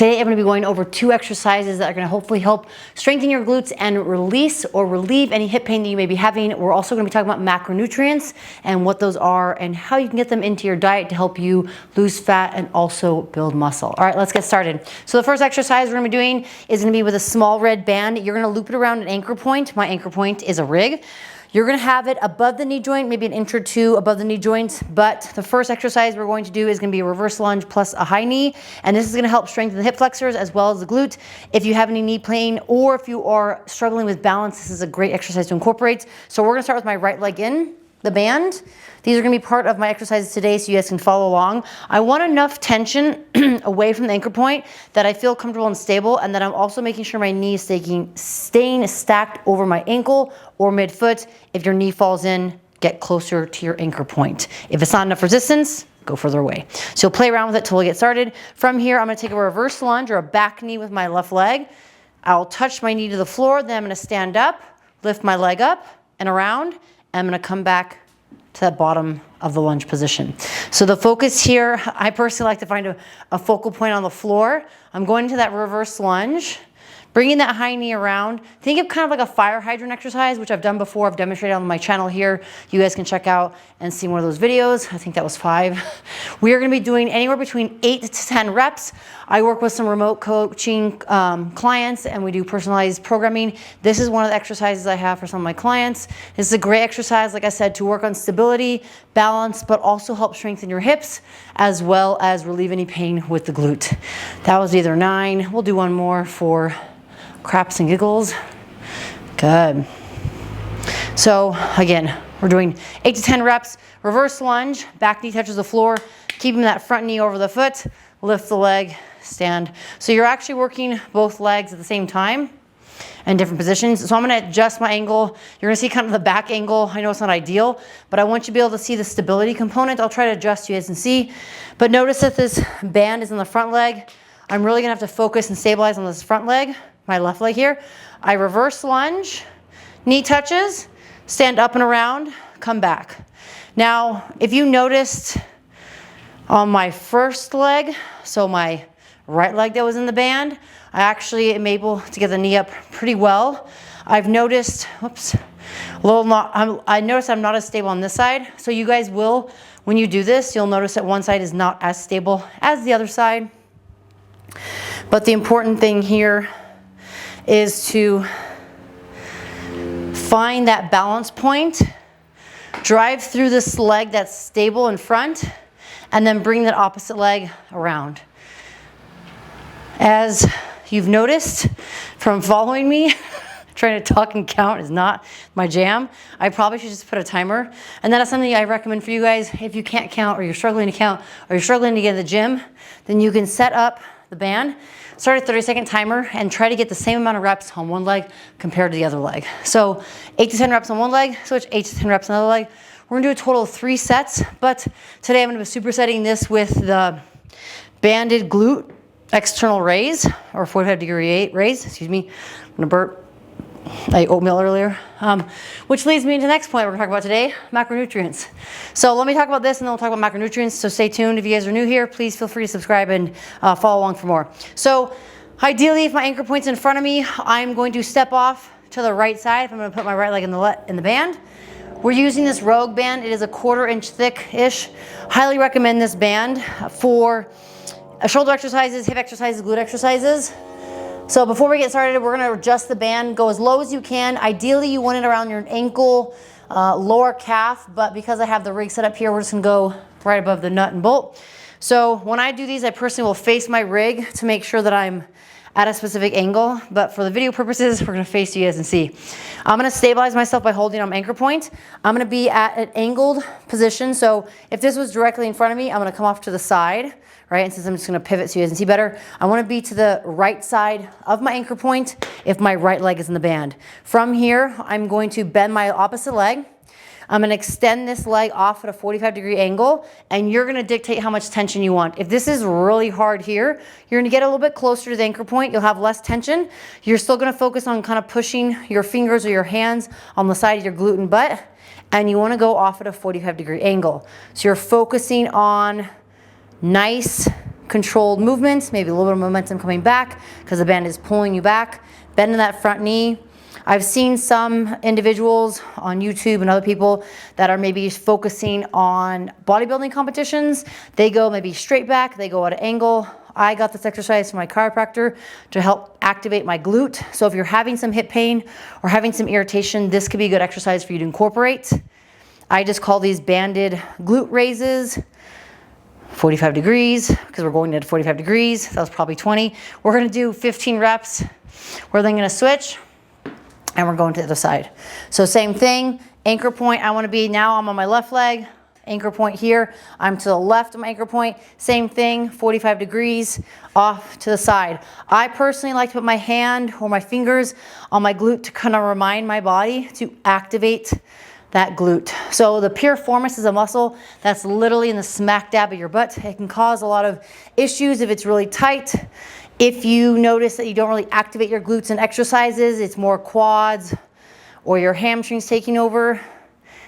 Today I'm going to be going over 2 exercises that are going to hopefully help strengthen your glutes and release or relieve any hip pain that you may be having. We're also going to be talking about macronutrients and what those are and how you can get them into your diet to help you lose fat and also build muscle. All right, let's get started. So the first exercise we're going to be doing is going to be with a small red band. You're going to loop it around an anchor point. My anchor point is a rig. You're going to have it above the knee joint, maybe an inch or two above the knee joint, but the first exercise we're going to do is going to be a reverse lunge plus a high knee, and this is going to help strengthen the hip flexors as well as the glute. If you have any knee pain or if you are struggling with balance, this is a great exercise to incorporate. So we're going to start with my right leg in the band. These are going to be part of my exercises today so you guys can follow along. I want enough tension away from the anchor point that I feel comfortable and stable, and that I'm also making sure my knee is staying stacked over my ankle or midfoot. If your knee falls in, get closer to your anchor point. If it's not enough resistance, go further away. So you'll play around with it till we get started. From here, I'm going to take a reverse lunge or a back knee with my left leg. I'll touch my knee to the floor, then I'm going to stand up, lift my leg up and around, and I'm going to come back to the bottom of the lunge position. So the focus here, I personally like to find a focal point on the floor. I'm going into that reverse lunge, bringing that high knee around. Think of kind of like a fire hydrant exercise, which I've done before. I've demonstrated on my channel here. You guys can check out and see one of those videos. I think that was 5. We are going to be doing anywhere between 8 to 10 reps. I work with some remote coaching clients, and we do personalized programming. This is one of the exercises I have for some of my clients. This is a great exercise, like I said, to work on stability, balance, but also help strengthen your hips as well as relieve any pain with the glute. That was either 9. We'll do one more for craps and giggles. Good. So again, we're doing 8 to 10 reps, reverse lunge, back knee touches the floor, keeping that front knee over the foot, lift the leg, stand. So you're actually working both legs at the same time in different positions. So I'm going to adjust my angle. You're going to see kind of the back angle. I know it's not ideal, but I want you to be able to see the stability component. I'll try to adjust you guys and see, but notice that this band is on the front leg. I'm really going to have to focus and stabilize on this front leg, my left leg here. I reverse lunge, knee touches, stand up and around, come back. Now, if you noticed on my first leg, so my right leg that was in the band, I actually am able to get the knee up pretty well. I've noticed, I noticed I'm not as stable on this side. So you guys will, when you do this, you'll notice that one side is not as stable as the other side. But the important thing here is to find that balance point, drive through this leg that's stable in front, and then bring that opposite leg around. As you've noticed from following me, trying to talk and count is not my jam. I probably should just put a timer. And that is something I recommend for you guys. If you can't count, or you're struggling to count, or you're struggling to get in the gym, then you can set up the band, start a 30-second timer, and try to get the same amount of reps on one leg compared to the other leg. So 8 to 10 reps on one leg, switch 8 to 10 reps on the other leg. We're gonna do a total of 3 sets, but today I'm gonna be supersetting this with the banded glute external raise, or 45-degree raise, excuse me. I'm gonna burp. I ate oatmeal earlier, which leads me to the next point we're gonna talk about today, macronutrients. So let me talk about this and then we'll talk about macronutrients, so stay tuned. If you guys are new here, please feel free to subscribe and follow along for more. So ideally, if my anchor point's in front of me, I'm going to step off to the right side. If I'm gonna put my right leg in the band. We're using this Rogue band. It is a 1/4 inch thick-ish. Highly recommend this band for shoulder exercises, hip exercises, glute exercises. So before we get started, we're gonna adjust the band, go as low as you can. Ideally, you want it around your ankle, lower calf, but because I have the rig set up here, we're just gonna go right above the nut and bolt. So when I do these, I personally will face my rig to make sure that I'm at a specific angle, but for the video purposes, we're gonna face you guys and see. I'm gonna stabilize myself by holding on my anchor point. I'm gonna be at an angled position, so if this was directly in front of me, I'm gonna come off to the side, right? And since I'm just gonna pivot so you guys can see better, I wanna be to the right side of my anchor point if my right leg is in the band. From here, I'm going to bend my opposite leg. I'm gonna extend this leg off at a 45-degree angle, and you're gonna dictate how much tension you want. If this is really hard here, you're gonna get a little bit closer to the anchor point. You'll have less tension. You're still gonna focus on kind of pushing your fingers or your hands on the side of your glute and butt, and you wanna go off at a 45-degree angle. So you're focusing on nice controlled movements, maybe a little bit of momentum coming back because the band is pulling you back. Bending that front knee. I've seen some individuals on YouTube and other people that are maybe focusing on bodybuilding competitions. They go maybe straight back, they go at an angle. I got this exercise from my chiropractor to help activate my glute. So if you're having some hip pain or having some irritation, this could be a good exercise for you to incorporate. I just call these banded glute raises. 45 degrees, because we're going to 45 degrees. That was probably 20. We're gonna do 15 reps. We're then gonna switch and we're going to the other side. So same thing, anchor point, I wanna be, now I'm on my left leg, anchor point here, I'm to the left of my anchor point, same thing, 45 degrees off to the side. I personally like to put my hand or my fingers on my glute to kind of remind my body to activate that glute. So the piriformis is a muscle that's literally in the smack dab of your butt. It can cause a lot of issues if it's really tight. If you notice that you don't really activate your glutes in exercises, it's more quads or your hamstrings taking over.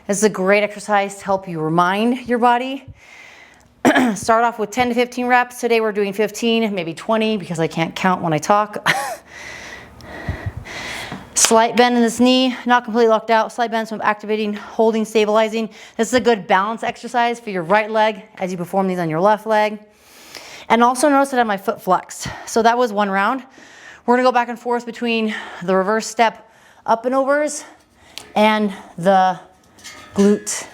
This is a great exercise to help you remind your body. Start off with 10 to 15 reps. Today we're doing 15, maybe 20 because I can't count when I talk. Slight bend in this knee, not completely locked out. Slight bend, so I'm activating, holding, stabilizing. This is a good balance exercise for your right leg as you perform these on your left leg. And also notice that I have my foot flexed. So that was one round. We're gonna go back and forth between the reverse step up and overs and the glute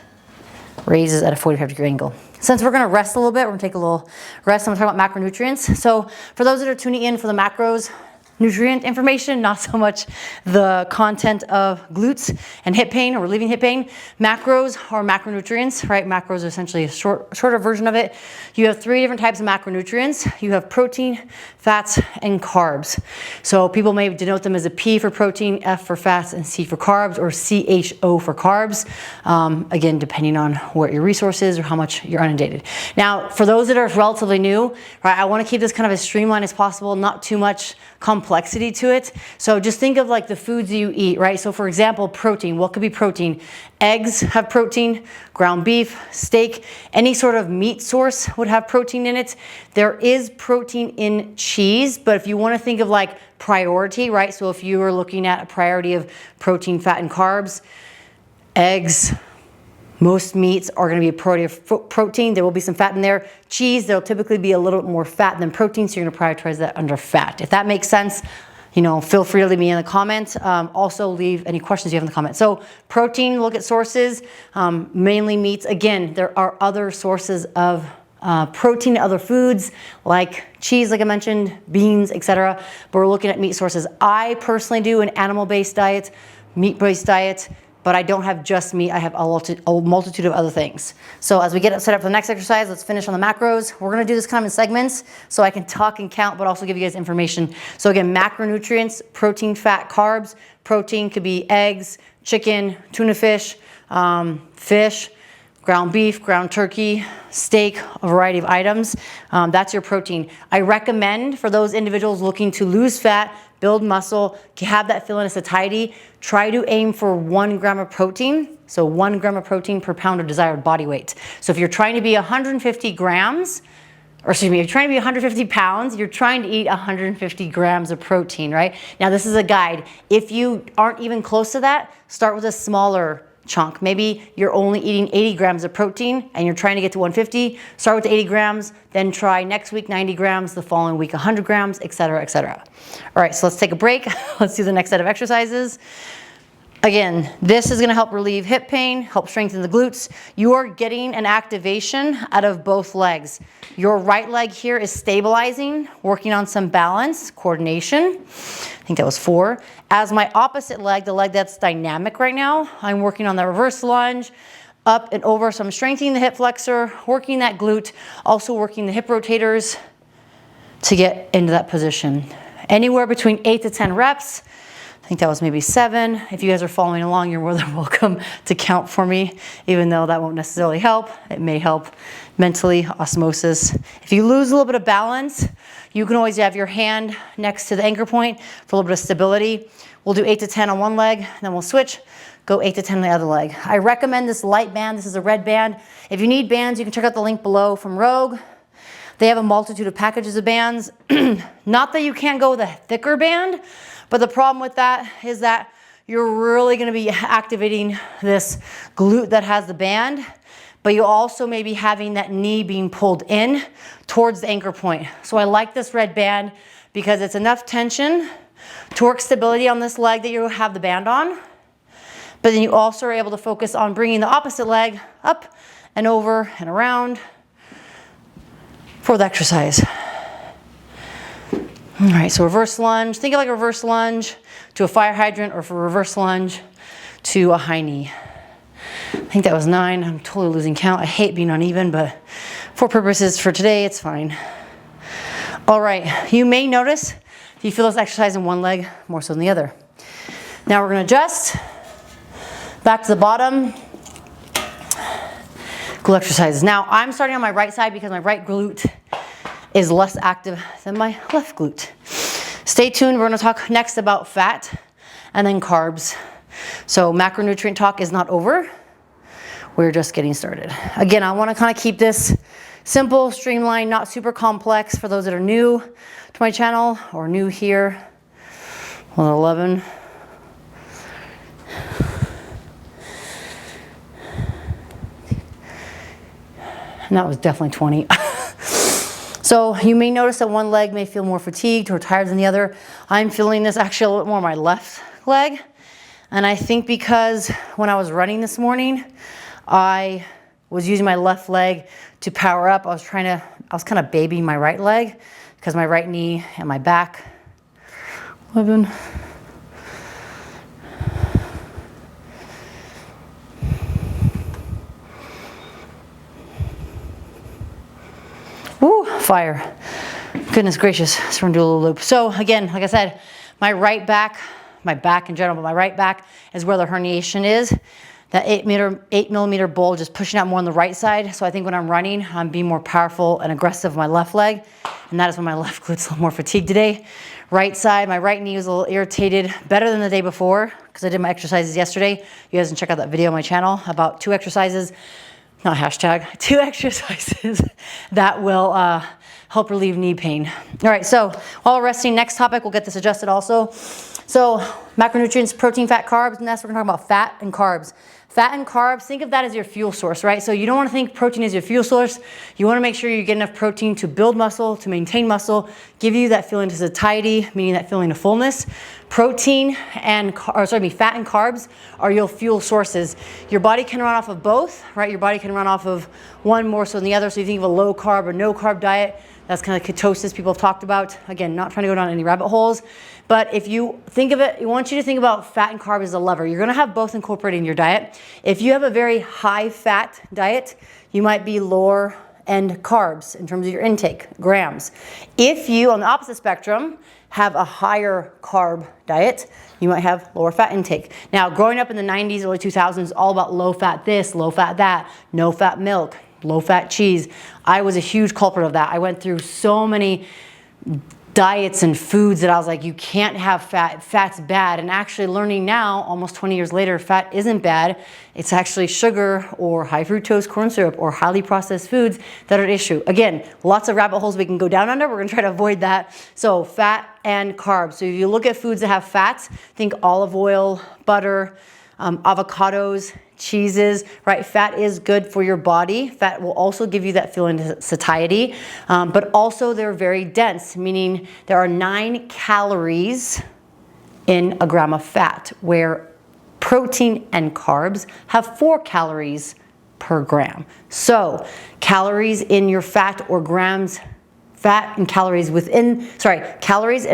raises at a 45-degree angle. Since we're gonna rest a little bit, we're gonna take a little rest. I'm gonna talk about macronutrients. So for those that are tuning in for the macros, nutrient information, not so much the content of glutes and hip pain or relieving hip pain. Macros are macronutrients, right? Macros are essentially a shorter version of it. You have 3 different types of macronutrients. You have protein, fats, and carbs. So people may denote them as a P for protein, F for fats, and C for carbs, or CHO for carbs. Again, depending on what your resource is or how much you're inundated. Now, for those that are relatively new, right, I want to keep this kind of as streamlined as possible, not too much complexity to it. So just think of like the foods you eat, right? So for example, protein, what could be protein? Eggs have protein, ground beef, steak, any sort of meat source would have protein in it. There is protein in cheese, but if you want to think of like priority, right? So if you are looking at a priority of protein, fat, and carbs, eggs, most meats are going to be a priority of protein. There will be some fat in there. Cheese, there'll typically be a little bit more fat than protein, so you're going to prioritize that under fat. If that makes sense, you know, feel free to leave me in the comments. Also leave any questions you have in the comments. So protein, look at sources, mainly meats. Again, there are other sources of protein, other foods like cheese, like I mentioned, beans, etc. But we're looking at meat sources. I personally do an animal-based diet, meat-based diet, but I don't have just meat, I have a multitude of other things. So as we get set up for the next exercise, let's finish on the macros. We're gonna do this kind of in segments so I can talk and count, but also give you guys information. So again, macronutrients, protein, fat, carbs. Protein could be eggs, chicken, tuna fish, fish, ground beef, ground turkey, steak, a variety of items. That's your protein. I recommend for those individuals looking to lose fat, build muscle, have that feeling of satiety, try to aim for 1 gram of protein. So 1 gram of protein per pound of desired body weight. So if you're trying to be 150 grams, or excuse me, if you're trying to be 150 pounds, you're trying to eat 150 grams of protein, right? Now this is a guide. If you aren't even close to that, start with a smaller chunk. Maybe you're only eating 80 grams of protein and you're trying to get to 150. Start with 80 grams, then try next week 90 grams, the following week 100 grams, etc., etc. All right, so let's take a break. Let's do the next set of exercises. Again, this is going to help relieve hip pain, help strengthen the glutes. You're getting an activation out of both legs. Your right leg here is stabilizing, working on some balance, coordination. I think that was 4. As my opposite leg, the leg that's dynamic right now, I'm working on the reverse lunge, up and over. So I'm strengthening the hip flexor, working that glute, also working the hip rotators to get into that position. Anywhere between 8 to 10 reps. I think that was maybe 7. If you guys are following along, you're more than welcome to count for me, even though that won't necessarily help. It may help mentally, osmosis. If you lose a little bit of balance, you can always have your hand next to the anchor point for a little bit of stability. We'll do 8 to 10 on one leg, then we'll switch, go 8 to 10 on the other leg. I recommend this light band. This is a red band. If you need bands, you can check out the link below from Rogue. They have a multitude of packages of bands. Not that you can't go with a thicker band, but the problem with that is that you're really gonna be activating this glute that has the band, but you also may be having that knee being pulled in towards the anchor point. So I like this red band because it's enough tension, torque stability on this leg that you have the band on, but then you also are able to focus on bringing the opposite leg up and over and around for the exercise. All right, so reverse lunge. Think of like a reverse lunge to a fire hydrant, or for reverse lunge to a high knee. I think that was 9. I'm totally losing count. I hate being uneven, but for purposes for today, it's fine. All right, you may notice if you feel this exercise in one leg more so than the other. Now we're gonna adjust back to the bottom. Glute exercises. Now I'm starting on my right side because my right glute is less active than my left glute. Stay tuned, we're gonna talk next about fat and then carbs. So macronutrient talk is not over. We're just getting started. Again, I wanna kinda keep this simple, streamlined, not super complex for those that are new to my channel or new here. 11. And that was definitely 20. So you may notice that one leg may feel more fatigued or tired than the other. I'm feeling this actually a little bit more on my left leg. And I think because when I was running this morning, I was using my left leg to power up. I was kind of babying my right leg because my right knee and my back. 11. Woo, fire. Goodness gracious, so we're gonna do a little loop. So again, like I said, my back in general, but my right back is where the herniation is. That 8 millimeter bulge just pushing out more on the right side. So I think when I'm running, I'm being more powerful and aggressive with my left leg. And that is when my left glute's a little more fatigued today. Right side, my right knee was a little irritated, better than the day before, because I did my exercises yesterday. You guys can check out that video on my channel about 2 exercises. Not hashtag, 2 exercises that will help relieve knee pain. All right, so while we're resting, next topic, we'll get this adjusted also. So macronutrients, protein, fat, carbs, and that's what we're talking about, fat and carbs. Fat and carbs, think of that as your fuel source, right? So you don't want to think protein is your fuel source. You want to make sure you get enough protein to build muscle, to maintain muscle, give you that feeling of satiety, meaning that feeling of fullness. Protein and, fat and carbs are your fuel sources. Your body can run off of both, right? Your body can run off of one more so than the other. So you think of a low carb or no carb diet. That's kind of ketosis people have talked about. Again, not trying to go down any rabbit holes. But if you think of it, I want you to think about fat and carb as a lever. You're gonna have both incorporated in your diet. If you have a very high fat diet, you might be lower end carbs in terms of your intake, grams. If you, on the opposite spectrum, have a higher carb diet, you might have lower fat intake. Now, growing up in the 90s, early 2000s, all about low fat this, low fat that, no fat milk, low fat cheese. I was a huge culprit of that. I went through so many diets and foods that I was like, you can't have fat, fat's bad. And actually learning now, almost 20 years later, fat isn't bad. It's actually sugar or high fructose corn syrup or highly processed foods that are an issue. Again, lots of rabbit holes we can go down under. We're gonna try to avoid that. So fat and carbs. So if you look at foods that have fats, think olive oil, butter, avocados, cheeses, right? Fat is good for your body. Fat will also give you that feeling of satiety, but also they're very dense, meaning there are 9 calories in a gram of fat, where protein and carbs have 4 calories per gram. So calories in your fat or grams, fat and calories within, calories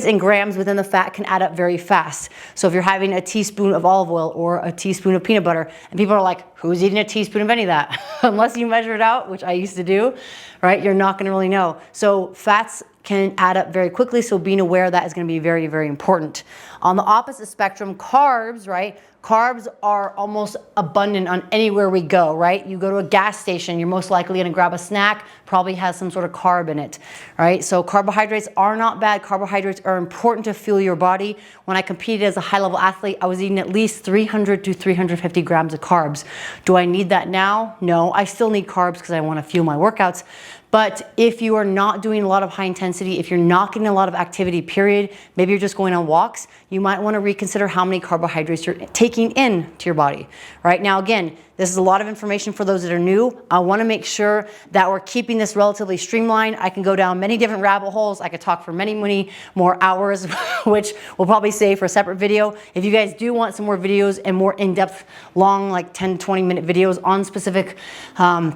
and grams within the fat can add up very fast. So if you're having a teaspoon of olive oil or a teaspoon of peanut butter, and people are like, who's eating a teaspoon of any of that? Unless you measure it out, which I used to do, right? You're not gonna really know. So fats can add up very quickly, so being aware of that is gonna be very, very important. On the opposite spectrum, carbs, right? carbs are almost abundant on anywhere we go, right? You go to a gas station, you're most likely gonna grab a snack, probably has some sort of carb in it, right? So carbohydrates are not bad. Carbohydrates are important to fuel your body. When I competed as a high-level athlete, I was eating at least 300 to 350 grams of carbs. Do I need that now? No, I still need carbs because I wanna fuel my workouts. But if you are not doing a lot of high intensity, if you're not getting a lot of activity, period, maybe you're just going on walks, you might want to reconsider how many carbohydrates you're taking in to your body. Right now, again, this is a lot of information for those that are new. I want to make sure that we're keeping this relatively streamlined. I can go down many different rabbit holes. I could talk for many, many more hours, which we'll probably save for a separate video. If you guys do want some more videos and more in-depth, long, like 10 to 20 minute videos on specific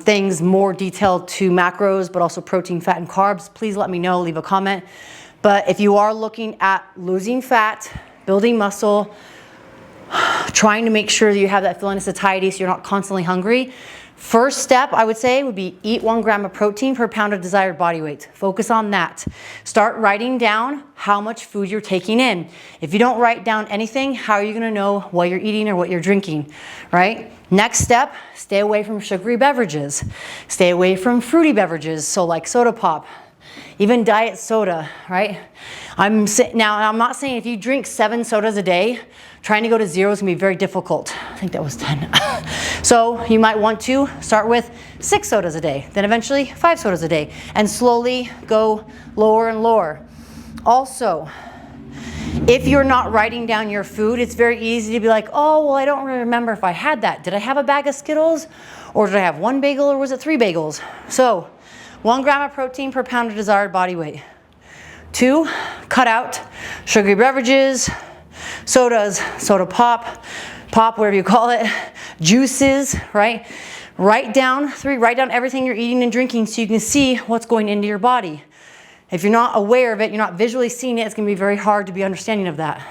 things, more detailed to macros, but also protein, fat, and carbs, please let me know, leave a comment. But if you are looking at losing fat, building muscle, trying to make sure that you have that feeling of satiety so you're not constantly hungry, first step I would say would be eat 1 gram of protein per pound of desired body weight. Focus on that. Start writing down how much food you're taking in. If you don't write down anything, how are you gonna know what you're eating or what you're drinking, right? Next step, stay away from sugary beverages. Stay away from fruity beverages, so like soda pop, even diet soda, right? Now, I'm not saying if you drink 7 sodas a day, trying to go to 0 is gonna be very difficult. I think that was 10. So you might want to start with 6 sodas a day, then eventually 5 sodas a day, and slowly go lower and lower. Also, if you're not writing down your food, it's very easy to be like, oh, well, I don't really remember if I had that. Did I have a bag of Skittles? Or did I have 1 bagel, or was it 3 bagels? So 1 gram of protein per pound of desired body weight. 2, cut out sugary beverages, sodas, soda pop, whatever you call it, juices, right? Write down everything you're eating and drinking so you can see what's going into your body. If you're not aware of it, you're not visually seeing it, it's gonna be very hard to be understanding of that.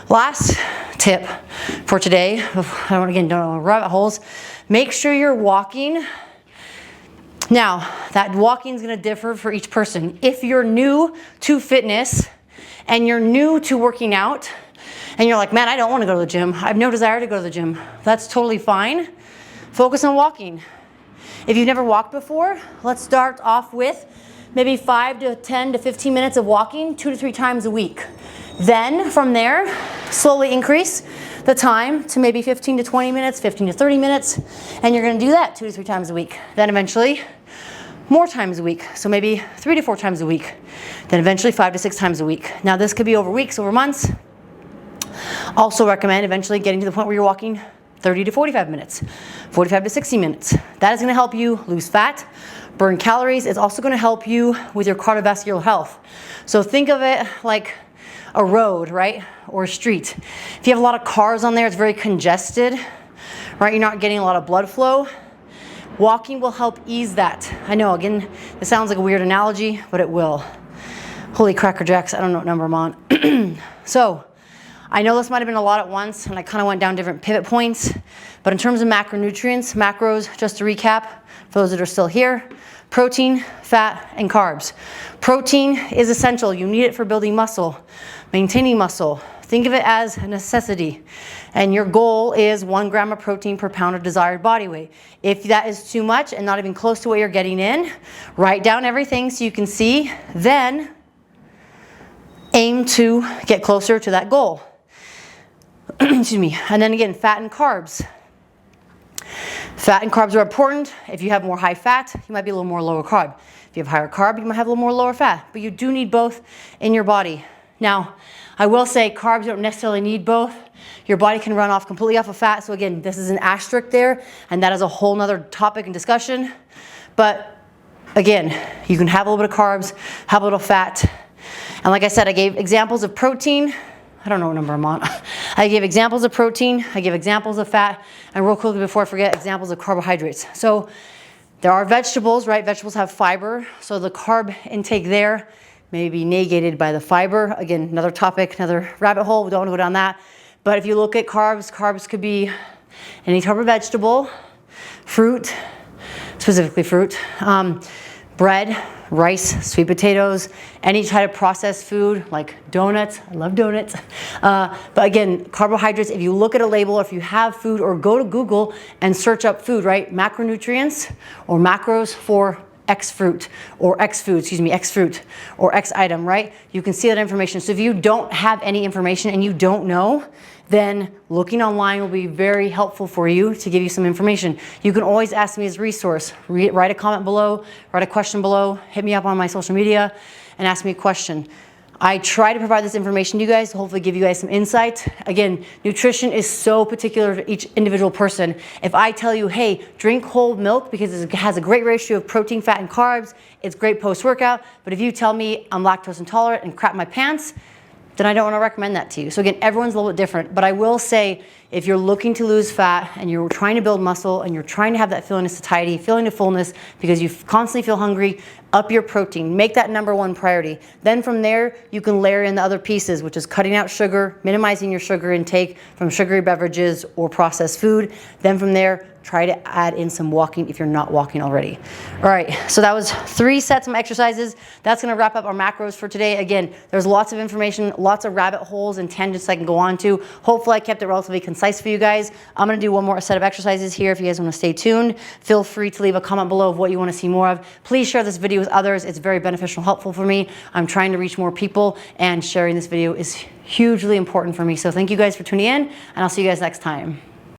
Last tip for today, don't know rabbit holes, make sure you're walking. Now, that walking is gonna differ for each person. If you're new to fitness and you're new to working out, and you're like, man, I don't wanna go to the gym. I have no desire to go to the gym. That's totally fine. Focus on walking. If you've never walked before, let's start off with maybe 5 to 10 to 15 minutes of walking 2 to 3 times a week. Then from there, slowly increase the time to maybe 15 to 20 minutes, 15 to 30 minutes, and you're gonna do that 2 to 3 times a week. Then eventually, more times a week, so maybe 3 to 4 times a week. Then eventually 5 to 6 times a week. Now this could be over weeks, over months. Also recommend eventually getting to the point where you're walking 30 to 45 minutes, 45 to 60 minutes. That is gonna help you lose fat, burn calories. It's also gonna help you with your cardiovascular health. So think of it like a road, right? Or a street. If you have a lot of cars on there, it's very congested, right? You're not getting a lot of blood flow. Walking will help ease that. I know, again, it sounds like a weird analogy, but it will. Holy cracker jacks, I don't know what number I'm on. So, I know this might have been a lot at once, and I kind of went down different pivot points, but in terms of macronutrients, macros, just to recap, for those that are still here, protein, fat, and carbs. Protein is essential. You need it for building muscle, maintaining muscle. Think of it as a necessity. And your goal is 1 gram of protein per pound of desired body weight. If that is too much and not even close to what you're getting in, write down everything so you can see, then aim to get closer to that goal. Excuse me. And then again, fat and carbs. Fat and carbs are important. If you have more high fat, you might be a little more lower carb. If you have higher carb, you might have a little more lower fat, but you do need both in your body. Now, I will say carbs, you don't necessarily need both. Your body can run off completely off of fat. So again, this is an asterisk there, and that is a whole nother topic and discussion. But again, you can have a little bit of carbs, have a little fat. And like I said, I gave examples of protein. I don't know what number I'm on. I gave examples of protein, I gave examples of fat, and real quickly before I forget, examples of carbohydrates. So there are vegetables, right? Vegetables have fiber, so the carb intake there may be negated by the fiber. Again, another topic, another rabbit hole, we don't want to go down that. But if you look at carbs, carbs could be any type of vegetable, fruit, specifically fruit, bread, rice, sweet potatoes, any type of processed food like donuts. I love donuts. But again, carbohydrates, if you look at a label, or if you have food, or go to Google and search up food, right? Macronutrients or macros for X fruit or X food, excuse me, X fruit or X item, right? You can see that information. So if you don't have any information and you don't know, then looking online will be very helpful for you to give you some information. You can always ask me as a resource. Write a comment below, write a question below, hit me up on my social media and ask me a question. I try to provide this information to you guys to hopefully give you guys some insight. Again, nutrition is so particular to each individual person. If I tell you, hey, drink whole milk because it has a great ratio of protein, fat, and carbs, it's great post-workout. But if you tell me I'm lactose intolerant and crap my pants, then I don't want to recommend that to you. So again, everyone's a little bit different, but I will say if you're looking to lose fat and you're trying to build muscle and you're trying to have that feeling of satiety, feeling of fullness because you constantly feel hungry, up your protein, make that #1 priority. Then from there, you can layer in the other pieces, which is cutting out sugar, minimizing your sugar intake from sugary beverages or processed food. Then from there, try to add in some walking if you're not walking already. All right, so that was 3 sets of exercises. That's gonna wrap up our macros for today. Again, there's lots of information, lots of rabbit holes and tangents I can go on to. Hopefully I kept it relatively concise for you guys. I'm gonna do one more set of exercises here if you guys wanna stay tuned. Feel free to leave a comment below of what you wanna see more of. Please share this video with others. It's very beneficial and helpful for me. I'm trying to reach more people and sharing this video is hugely important for me. So thank you guys for tuning in and I'll see you guys next time.